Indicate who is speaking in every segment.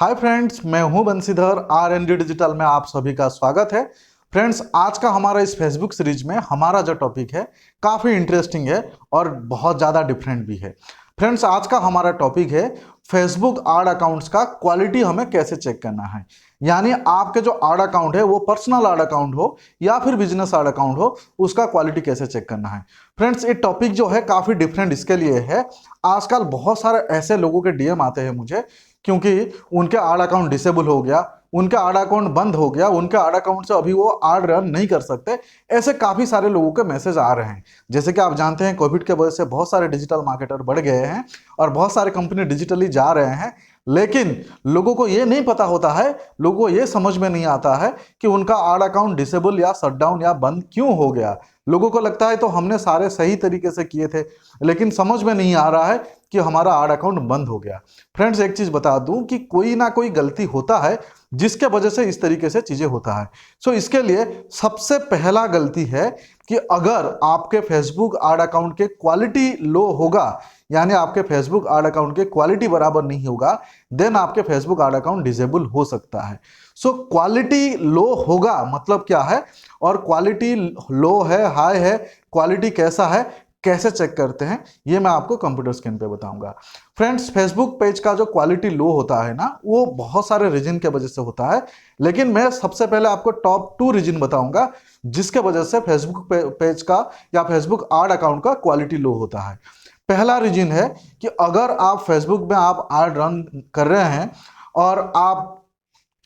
Speaker 1: Hi friends, मैं हूं Bansidhar. आर&डी digital में आप सभी का स्वागत है। फ्रेंड्स, आज का हमारा इस फेसबुक सीरीज में हमारा जो टॉपिक है काफ़ी इंटरेस्टिंग है और बहुत ज़्यादा डिफरेंट भी है। फ्रेंड्स, आज का हमारा टॉपिक है फेसबुक एड अकाउंट्स का क्वालिटी हमें कैसे चेक करना है। यानी आपके जो एड अकाउंट है वो पर्सनल एड अकाउंट हो या फिर बिजनेस एड अकाउंट हो, उसका क्वालिटी कैसे चेक करना है। फ्रेंड्स, ये टॉपिक जो है काफ़ी डिफरेंट इसके लिए है। आजकल बहुत सारे ऐसे लोगों के डीएम आते हैं मुझे, क्योंकि उनके आड अकाउंट डिसेबल हो गया, उनका आड अकाउंट बंद हो गया, उनके आड अकाउंट से अभी वो आड रन नहीं कर सकते। ऐसे काफ़ी सारे लोगों के मैसेज आ रहे हैं। जैसे कि आप जानते हैं, कोविड के वजह से बहुत सारे डिजिटल मार्केटर बढ़ गए हैं और बहुत सारे कंपनी डिजिटली जा रहे हैं, लेकिन लोगों को ये नहीं पता होता है, लोगों को ये समझ में नहीं आता है कि उनका आड अकाउंट डिसेबल या शटडाउन या बंद क्यों हो गया। लोगों को लगता है तो हमने सारे सही तरीके से किए थे, लेकिन समझ में नहीं आ रहा है कि हमारा आड अकाउंट बंद हो गया। फ्रेंड्स, एक चीज बता दूं कि कोई ना कोई गलती होता है जिसके वजह से इस तरीके से चीजें होता है। सो इसके लिए सबसे पहला गलती है कि अगर आपके फेसबुक एड अकाउंट के क्वालिटी लो होगा, यानी आपके फेसबुक एड अकाउंट के क्वालिटी बराबर नहीं होगा, देन आपके फेसबुक एड अकाउंट डिसेबल हो सकता है। सो क्वालिटी लो होगा मतलब क्या है, और क्वालिटी लो है, हाई है, क्वालिटी कैसा है, कैसे चेक करते हैं, ये मैं आपको कंप्यूटर स्क्रीन पे बताऊंगा। फ्रेंड्स, फेसबुक पेज का जो क्वालिटी लो होता है ना, वो बहुत सारे रीजन के वजह से होता है, लेकिन मैं सबसे पहले आपको टॉप 2 रीजन बताऊंगा जिसके वजह से फेसबुक पेज का या फेसबुक एड अकाउंट का क्वालिटी लो होता है। पहला रीजन है कि अगर आप फेसबुक में आप एड रन कर रहे हैं और आप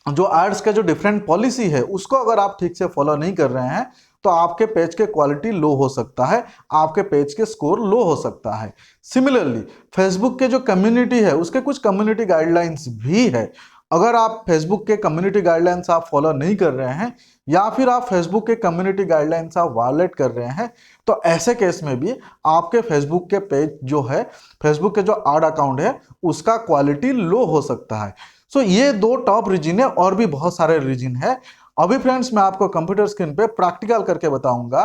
Speaker 1: जो एड्स के जो डिफरेंट पॉलिसी है उसको अगर आप ठीक से फॉलो नहीं कर रहे हैं, तो आपके पेज के क्वालिटी लो हो सकता है, आपके पेज के स्कोर लो हो सकता है। सिमिलरली, फेसबुक के जो कम्युनिटी है उसके कुछ कम्युनिटी गाइडलाइंस भी है। अगर आप फेसबुक के कम्युनिटी गाइडलाइंस आप फॉलो नहीं कर रहे हैं या फिर आप फेसबुक के कम्युनिटी गाइडलाइंस आप वायलेट कर रहे हैं, तो ऐसे केस में भी आपके फेसबुक के पेज जो है, फेसबुक के जो एड अकाउंट है, उसका क्वालिटी लो हो सकता है। सो ये दो टॉप रीजन है, और भी बहुत सारे रीजन है। अभी फ्रेंड्स, मैं आपको कंप्यूटर स्क्रीन पे प्रैक्टिकल करके बताऊंगा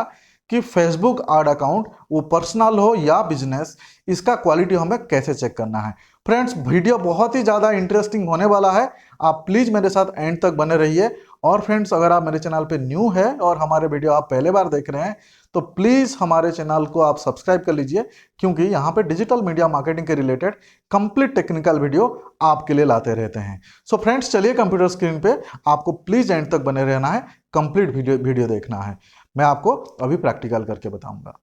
Speaker 1: कि फेसबुक एड अकाउंट वो पर्सनल हो या बिजनेस, इसका क्वालिटी हमें कैसे चेक करना है। फ्रेंड्स, वीडियो बहुत ही ज़्यादा इंटरेस्टिंग होने वाला है, आप प्लीज़ मेरे साथ एंड तक बने रहिए। और फ्रेंड्स, अगर आप मेरे चैनल पे न्यू है और हमारे वीडियो आप पहले बार देख रहे हैं, तो प्लीज़ हमारे चैनल को आप सब्सक्राइब कर लीजिए, क्योंकि यहाँ पे डिजिटल मीडिया मार्केटिंग के रिलेटेड कंप्लीट टेक्निकल वीडियो आपके लिए लाते रहते हैं। सो फ्रेंड्स, चलिए कंप्यूटर स्क्रीन पे आपको प्लीज़ एंड तक बने रहना है, कंप्लीट वीडियो देखना है। मैं आपको अभी प्रैक्टिकल करके बताऊंगा।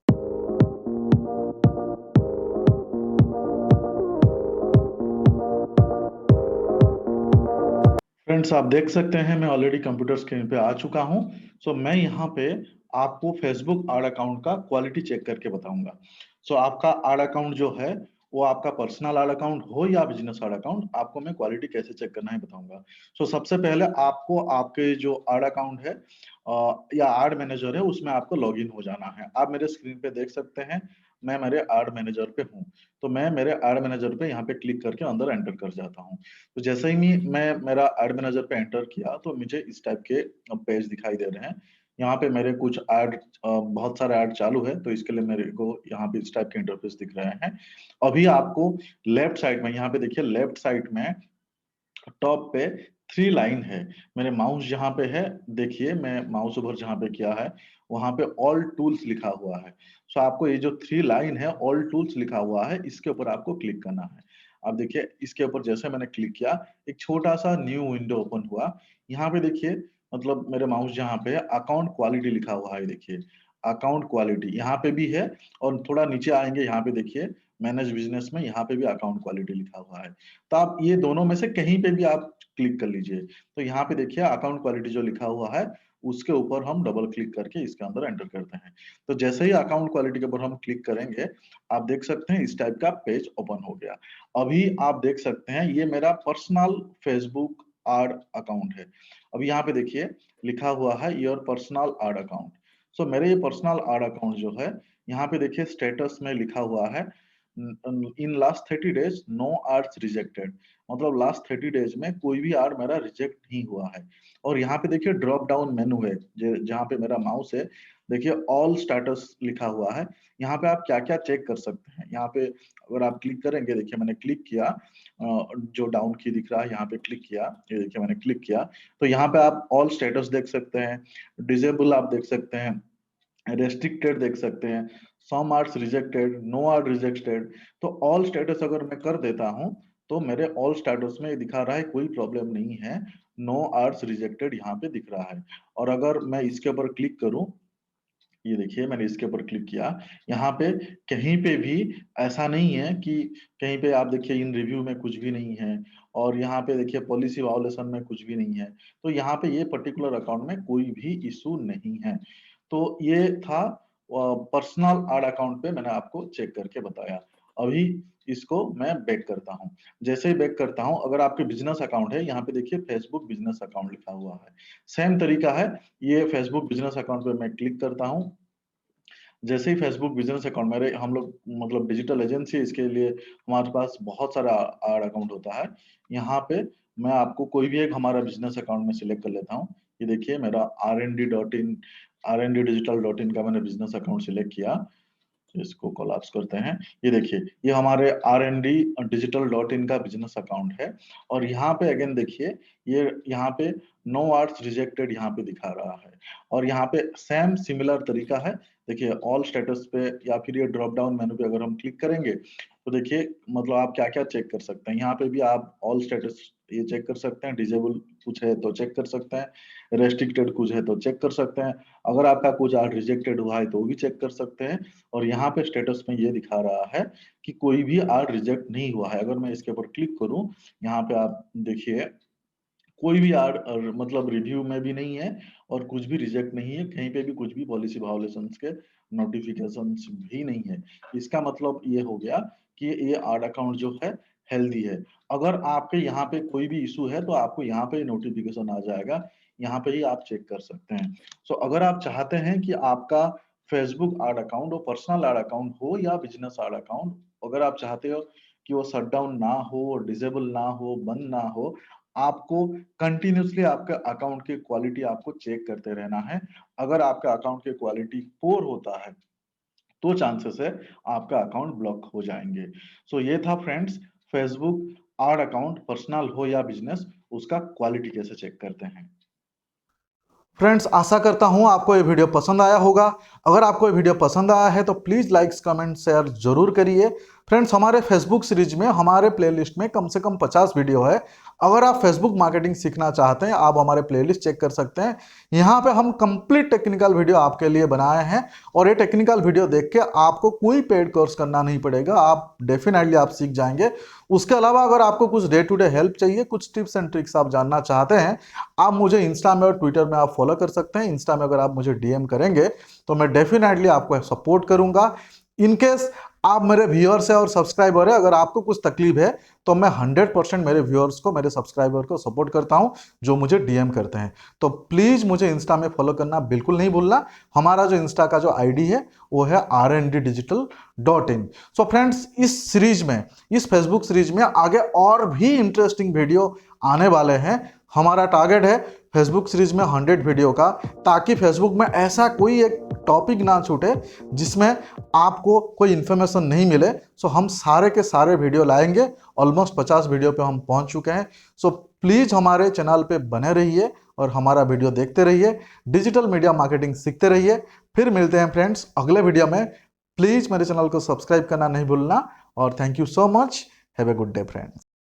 Speaker 1: फ्रेंड्स, आप देख सकते हैं मैं ऑलरेडी कंप्यूटर स्क्रीन पे आ चुका हूं। सो मैं यहाँ पे आपको फेसबुक एड अकाउंट का क्वालिटी चेक करके बताऊंगा। सो आपका एड अकाउंट जो है वो आपका पर्सनल एड अकाउंट हो या बिजनेस एड अकाउंट, आपको मैं क्वालिटी कैसे चेक करना है बताऊंगा। सो सबसे पहले आपको आपके जो एड अकाउंट है या एड मैनेजर है उसमें आपको लॉगिन हो जाना है। आप मेरे स्क्रीन पे देख सकते हैं, मैं मेरे एड मैनेजर पे हूँ। तो मैं मेरे एड मैनेजर पे यहाँ पे क्लिक करके अंदर एंटर कर जाता हूँ। तो जैसे ही मैं मेरा एड मैनेजर पे एंटर किया तो मुझे इस टाइप के पेज दिखाई दे रहे हैं। यहाँ पे मेरे कुछ ऐड, बहुत सारे ऐड चालू है, तो इसके लिए मेरे को यहाँ पे इस टाइप के इंटरफेस दिख रहे हैं। अभी आपको लेफ्ट साइड में, यहाँ पे देखिए लेफ्ट साइड में टॉप पे 3 लाइन है। मेरे माउस जहाँ पे है, देखिए मैं माउस ओवर जहाँ पे किया है वहां पे ऑल टूल्स लिखा हुआ है। सो आपको ये जो 3 लाइन है, ऑल टूल्स लिखा हुआ है, इसके ऊपर आपको क्लिक करना है। अब देखिए इसके ऊपर जैसे मैंने क्लिक किया, एक छोटा सा न्यू विंडो ओपन हुआ। यहाँ पे देखिए, मतलब मेरे माउस जहाँ पे है, अकाउंट क्वालिटी लिखा हुआ है। देखिए अकाउंट क्वालिटी यहाँ पे भी है, और थोड़ा नीचे आएंगे यहाँ पे देखिए मैनेज बिजनेस में, यहाँ पे भी अकाउंट क्वालिटी लिखा हुआ है। तो आप ये दोनों में से कहीं पे भी आप क्लिक कर लीजिए। तो यहाँ पे देखिए अकाउंट क्वालिटी जो लिखा हुआ है उसके ऊपर हम डबल क्लिक करके इसके अंदर एंटर करते हैं। तो जैसे ही अकाउंट क्वालिटी के ऊपर हम क्लिक करेंगे, आप देख सकते हैं इस टाइप का पेज ओपन हो गया। अभी आप देख सकते हैं ये मेरा पर्सनल फेसबुक एड अकाउंट है। अभी यहाँ पे देखिए लिखा हुआ है योर पर्सनल एड अकाउंट। सो मेरे ये पर्सनल एड अकाउंट जो है, यहाँ पे देखिए स्टेटस में लिखा हुआ है in last 30 days no arts rejected, मतलब लास्ट 30 डेज में कोई भी आर्ट मेरा रिजेक्ट नहीं हुआ है। और यहाँ पे देखिए ड्रॉप डाउन मेनू है, जहाँ पे मेरा माउस है, देखिए ऑल स्टेटस लिखा हुआ है। यहाँ पे आप क्या क्या चेक कर सकते हैं, यहाँ पे अगर आप क्लिक करेंगे, देखिए मैंने क्लिक किया, जो डाउन की दिख रहा है यहाँ पे क्लिक किया, ये देखिए मैंने क्लिक किया, तो यहाँ पे आप ऑल स्टेटस देख सकते हैं, डिजेबल आप देख सकते हैं, रेस्ट्रिक्टेड देख सकते हैं, some arts rejected, no art rejected. तो ऑल स्टेटस अगर मैं कर देता हूं तो मेरे ऑल स्टेटस में दिखा रहा है कोई प्रॉब्लम नहीं है, नो आर्ट्स रिजेक्टेड यहाँ पे दिख रहा है। और अगर मैं इसके ऊपर क्लिक करूं, ये देखिए मैंने इसके ऊपर क्लिक किया, यहाँ पे कहीं पे भी ऐसा नहीं है कि कहीं पे आप देखिए इन रिव्यू में कुछ भी नहीं है, और यहाँ पे देखिए पॉलिसी वायोलेशन में कुछ भी नहीं है। तो यहाँ पे ये पर्टिकुलर अकाउंट में कोई भी इशू नहीं है। तो ये था पर्सनल आर्ट अकाउंट पे मैंने आपको चेक करके बताया। अभी इसको मैं बैक करता हूँ। जैसे ही बैक करता हूँ, अगर आपके बिजनेस अकाउंट है, यहाँ पे देखिए फेसबुक बिजनेस अकाउंट लिखा हुआ है, सेम तरीका है। ये फेसबुक बिजनेस अकाउंट पे मैं क्लिक करता हूँ। जैसे ही फेसबुक बिजनेस अकाउंट, मेरे हम लोग मतलब डिजिटल एजेंसी, इसके लिए हमारे पास बहुत सारा आर अकाउंट होता है। यहाँ पे मैं आपको कोई भी एक हमारा बिजनेस अकाउंट में सिलेक्ट कर लेता हूँ। ये देखिए मेरा rnd.in का मैंने बिजनेस अकाउंट सिलेक्ट किया। इसको कोलैप्स करते हैं। ये देखिए ये हमारे R&D digital.in का बिजनेस अकाउंट है। और यहाँ पे अगेन देखिए, ये यहाँ पे नो आर्ट्स रिजेक्टेड यहाँ पे दिखा रहा है। और यहाँ पे सेम सिमिलर तरीका है, देखिए ऑल स्टेटस पे या फिर ये ड्रॉप डाउन मेनू पे अगर हम क्लिक करेंगे तो देखिए मतलब आप क्या क्या चेक कर सकते हैं। यहाँ पे भी आप ऑल स्टेटस ये चेक कर सकते हैं, डिजेबल कुछ है तो चेक कर सकते हैं, रेस्ट्रिक्टेड कुछ है तो चेक कर सकते हैं, अगर आपका कुछ आर्ट रिजेक्टेड हुआ है तो भी चेक कर सकते हैं। और यहाँ पे स्टेटस में ये दिखा रहा है कि कोई भी आर्ट रिजेक्ट नहीं हुआ है। अगर मैं इसके ऊपर क्लिक करूं, यहाँ पे आप देखिए कोई भी आर्ट मतलब रिव्यू में भी नहीं है, और कुछ भी रिजेक्ट नहीं है, कहीं पे भी कुछ भी पॉलिसी वायोलेशंस के नोटिफिकेशंस भी नहीं है। इसका मतलब ये हो गया कि ये आर्ट अकाउंट जो है हेल्दी है। अगर आपके यहाँ पे कोई भी इशू है तो आपको यहाँ पे नोटिफिकेशन आ जाएगा, यहाँ पे ही आप चेक कर सकते हैं। सो अगर आप चाहते हैं कि आपका फेसबुक आर्ट अकाउंट हो, पर्सनल आर्ट अकाउंट हो या बिजनेस आर्ट अकाउंट, अगर आप चाहते हो कि वो शट डाउन ना हो, डिसेबल ना हो, बंद ना हो, आपको कंटिन्यूसली आपके अकाउंट की क्वालिटी आपको चेक करते रहना है। अगर आपका अकाउंट की क्वालिटी पोर होता है तो चांसेस है आपका अकाउंट ब्लॉक हो जाएंगे। सो ये था friends, Facebook art account personal हो या बिजनेस, उसका क्वालिटी कैसे चेक करते हैं। फ्रेंड्स आशा करता हूं आपको ये वीडियो पसंद आया होगा। अगर आपको ये वीडियो पसंद आया है तो प्लीज़ लाइक्स कमेंट शेयर जरूर करिए। फ्रेंड्स हमारे फेसबुक सीरीज में हमारे प्लेलिस्ट में कम से कम 50 वीडियो है। अगर आप फेसबुक मार्केटिंग सीखना चाहते हैं, आप हमारे प्लेलिस्ट चेक कर सकते हैं। यहाँ पे हम कंप्लीट टेक्निकल वीडियो आपके लिए बनाए हैं, और ये टेक्निकल वीडियो देख के आपको कोई पेड कोर्स करना नहीं पड़ेगा, आप डेफिनेटली आप सीख जाएंगे। उसके अलावा अगर आपको कुछ डे टू डे हेल्प चाहिए, कुछ टिप्स एंड ट्रिक्स आप जानना चाहते हैं, आप मुझे इंस्टा में और ट्विटर में आप फॉलो कर सकते हैं। इंस्टा में अगर आप मुझे डीएम करेंगे तो मैं डेफिनेटली आपको सपोर्ट करूंगा। इनकेस आप मेरे व्यूअर्स हैं और सब्सक्राइबर है, अगर आपको कुछ तकलीफ है तो मैं 100% मेरे व्यूअर्स को, मेरे सब्सक्राइबर को सपोर्ट करता हूं जो मुझे डीएम करते हैं। तो प्लीज मुझे इंस्टा में फॉलो करना बिल्कुल नहीं भूलना। हमारा जो इंस्टा का जो आईडी है वो है rnddigital.in। सो फ्रेंड्स इस सीरीज में, इस फेसबुक सीरीज में आगे और भी इंटरेस्टिंग वीडियो आने वाले हैं। हमारा टारगेट है फेसबुक सीरीज में 100 वीडियो का, ताकि फेसबुक में ऐसा कोई एक टॉपिक ना छूटे जिसमें आपको कोई इन्फॉर्मेशन नहीं मिले। सो हम सारे के सारे वीडियो लाएंगे। ऑलमोस्ट 50 वीडियो पे हम पहुंच चुके हैं। सो प्लीज हमारे चैनल पे बने रहिए और हमारा वीडियो देखते रहिए, डिजिटल मीडिया मार्केटिंग सीखते रहिए। फिर मिलते हैं फ्रेंड्स अगले वीडियो में। प्लीज मेरे चैनल को सब्सक्राइब करना नहीं भूलना, और thank you so much. Have a good day friends.